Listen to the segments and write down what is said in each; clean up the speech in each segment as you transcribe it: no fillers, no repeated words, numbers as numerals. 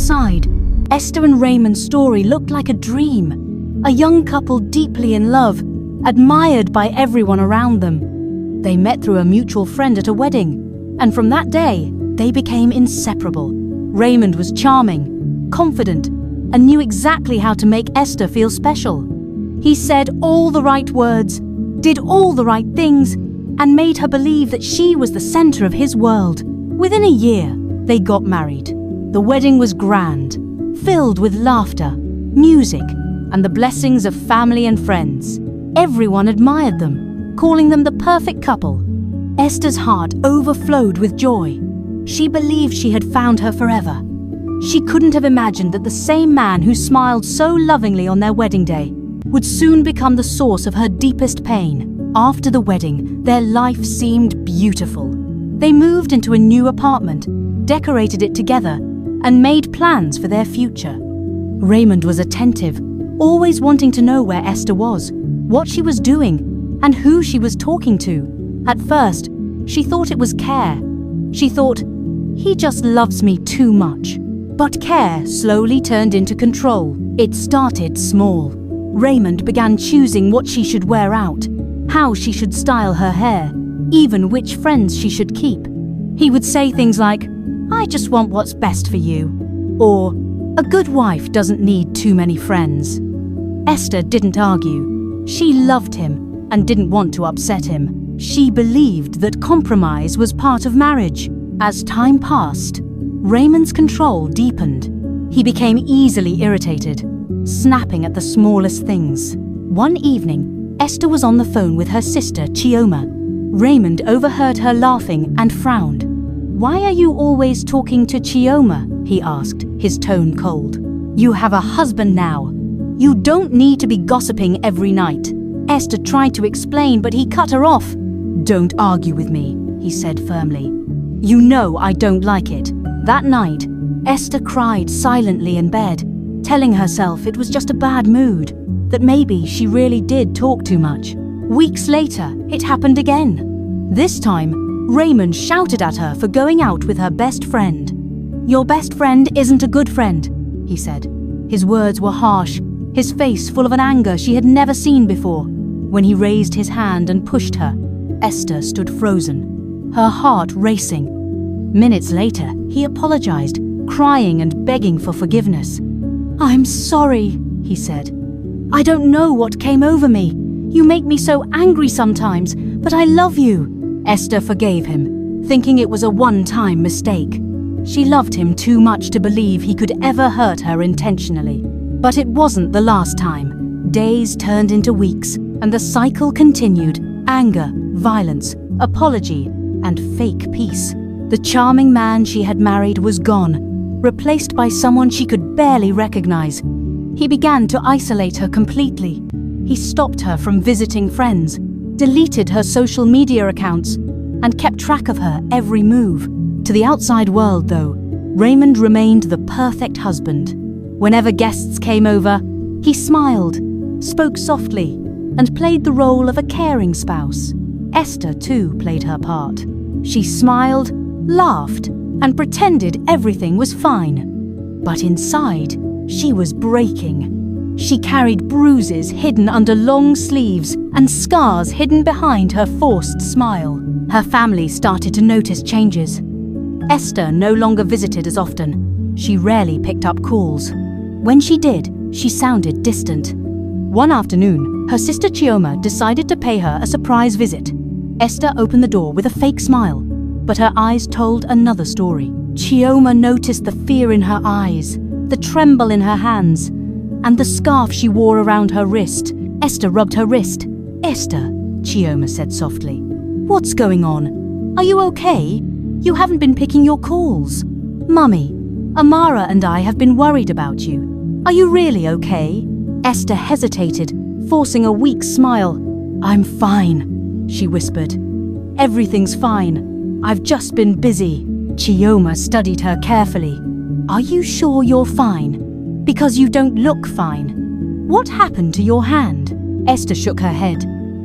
outside, Esther and Raymond's story looked like a dream. A young couple deeply in love, admired by everyone around them. They met through a mutual friend at a wedding, and from that day, they became inseparable. Raymond was charming, confident, and knew exactly how to make Esther feel special. He said all the right words, did all the right things, and made her believe that she was the center of his world. Within a year, they got married. The wedding was grand, filled with laughter, music, and the blessings of family and friends. Everyone admired them, calling them the perfect couple. Esther's heart overflowed with joy. She believed she had found her forever. She couldn't have imagined that the same man who smiled so lovingly on their wedding day would soon become the source of her deepest pain. After the wedding, their life seemed beautiful. They moved into a new apartment, decorated it together, and made plans for their future. Raymond was attentive, always wanting to know where Esther was, what she was doing, and who she was talking to. At first, she thought it was care. She thought, he just loves me too much. But care slowly turned into control. It started small. Raymond began choosing what she should wear out, how she should style her hair, even which friends she should keep. He would say things like, I just want what's best for you, or a good wife doesn't need too many friends. Esther didn't argue. She loved him and didn't want to upset him. She believed that compromise was part of marriage. As time passed, Raymond's control deepened. He became easily irritated, snapping at the smallest things. One evening, Esther was on the phone with her sister, Chioma. Raymond overheard her laughing and frowned. Why are you always talking to Chioma? He asked, his tone cold. You have a husband now. You don't need to be gossiping every night. Esther tried to explain, but he cut her off. Don't argue with me, he said firmly. You know I don't like it. That night, Esther cried silently in bed, telling herself it was just a bad mood, that maybe she really did talk too much. Weeks later, it happened again. This time, Raymond shouted at her for going out with her best friend. Your best friend isn't a good friend, he said. His words were harsh, his face full of an anger she had never seen before. When he raised his hand and pushed her, Esther stood frozen, her heart racing. Minutes later, he apologized, crying and begging for forgiveness. I'm sorry, he said. I don't know what came over me. You make me so angry sometimes, but I love you. Esther forgave him, thinking it was a one-time mistake. She loved him too much to believe he could ever hurt her intentionally. But it wasn't the last time. Days turned into weeks, and the cycle continued. Anger, violence, apology, and fake peace. The charming man she had married was gone, replaced by someone she could barely recognize. He began to isolate her completely. He stopped her from visiting friends, deleted her social media accounts, and kept track of her every move. To the outside world, though, Raymond remained the perfect husband. Whenever guests came over, he smiled, spoke softly, and played the role of a caring spouse. Esther, too, played her part. She smiled, laughed, and pretended everything was fine. But inside, she was breaking. She carried bruises hidden under long sleeves and scars hidden behind her forced smile. Her family started to notice changes. Esther no longer visited as often. She rarely picked up calls. When she did, she sounded distant. One afternoon, her sister Chioma decided to pay her a surprise visit. Esther opened the door with a fake smile, but her eyes told another story. Chioma noticed the fear in her eyes, the tremble in her hands, and the scarf she wore around her wrist. Esther rubbed her wrist. Esther, Chioma said softly. What's going on? Are you okay? You haven't been picking your calls. Mummy, Amara and I have been worried about you. Are you really okay? Esther hesitated, forcing a weak smile. I'm fine, she whispered. Everything's fine. I've just been busy. Chioma studied her carefully. Are you sure you're fine? Because you don't look fine. What happened to your hand? Esther shook her head.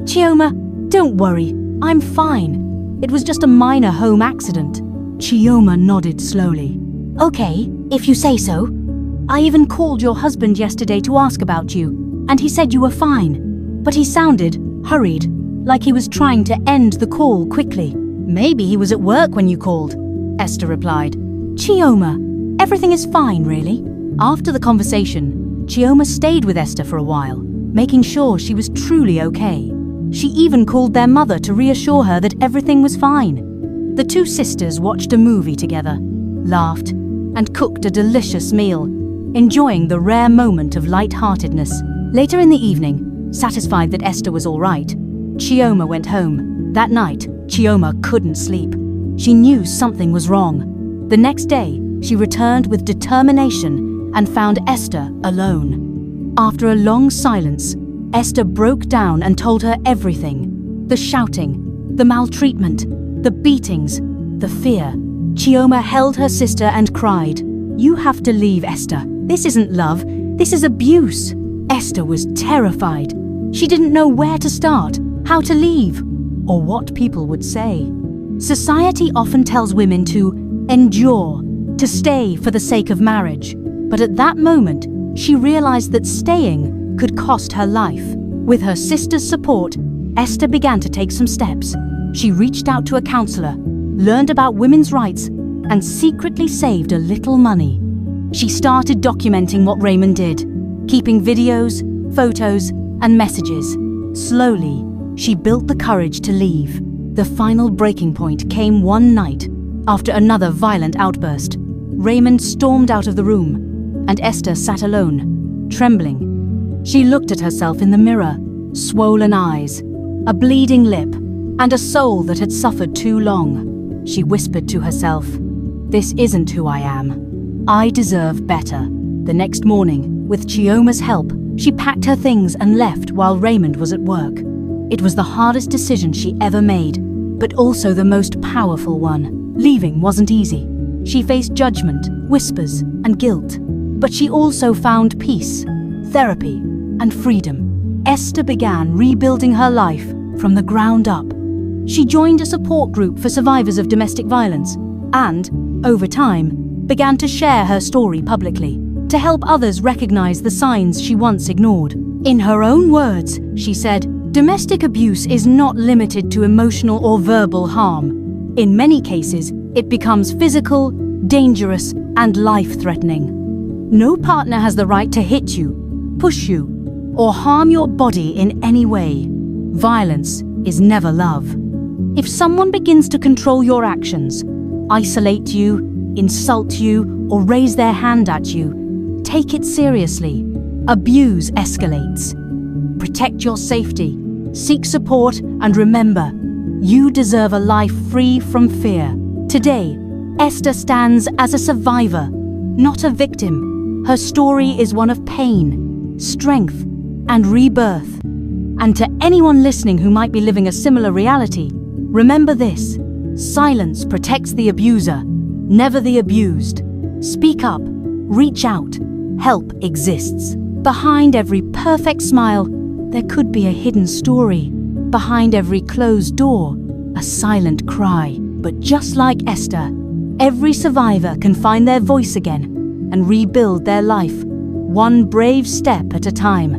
Chioma, don't worry. I'm fine. It was just a minor home accident. Chioma nodded slowly. Okay, if you say so. I even called your husband yesterday to ask about you, and he said you were fine. But he sounded hurried, like he was trying to end the call quickly. Maybe he was at work when you called, Esther replied. Chioma, everything is fine, really. After the conversation, Chioma stayed with Esther for a while, making sure she was truly okay. She even called their mother to reassure her that everything was fine. The two sisters watched a movie together, laughed, and cooked a delicious meal, enjoying the rare moment of light-heartedness. Later in the evening, satisfied that Esther was all right, Chioma went home. That night, Chioma couldn't sleep. She knew something was wrong. The next day, she returned with determination and found Esther alone. After a long silence, Esther broke down and told her everything. The shouting, the maltreatment, the beatings, the fear. Chioma held her sister and cried, "You have to leave, Esther. This isn't love, this is abuse." Esther was terrified. She didn't know where to start, how to leave, or what people would say. Society often tells women to endure, to stay for the sake of marriage. But at that moment, she realized that staying could cost her life. With her sister's support, Esther began to take some steps. She reached out to a counselor, learned about women's rights, and secretly saved a little money. She started documenting what Raymond did, keeping videos, photos, and messages. Slowly, she built the courage to leave. The final breaking point came one night. After another violent outburst, Raymond stormed out of the room, and Esther sat alone, trembling. She looked at herself in the mirror, swollen eyes, a bleeding lip, and a soul that had suffered too long. She whispered to herself, "This isn't who I am. I deserve better." The next morning, with Chioma's help, she packed her things and left while Raymond was at work. It was the hardest decision she ever made, but also the most powerful one. Leaving wasn't easy. She faced judgment, whispers, and guilt. But she also found peace, therapy, and freedom. Esther began rebuilding her life from the ground up. She joined a support group for survivors of domestic violence and, over time, began to share her story publicly to help others recognize the signs she once ignored. In her own words, she said, "Domestic abuse is not limited to emotional or verbal harm. In many cases, it becomes physical, dangerous, and life-threatening. No partner has the right to hit you, push you, or harm your body in any way. Violence is never love. If someone begins to control your actions, isolate you, insult you, or raise their hand at you, take it seriously. Abuse escalates. Protect your safety, seek support, and remember, you deserve a life free from fear." Today, Esther stands as a survivor, not a victim. Her story is one of pain, strength, and rebirth. And to anyone listening who might be living a similar reality, remember this: silence protects the abuser, never the abused. Speak up, reach out, help exists. Behind every perfect smile, there could be a hidden story. Behind every closed door, a silent cry. But just like Esther, every survivor can find their voice again and rebuild their life, one brave step at a time.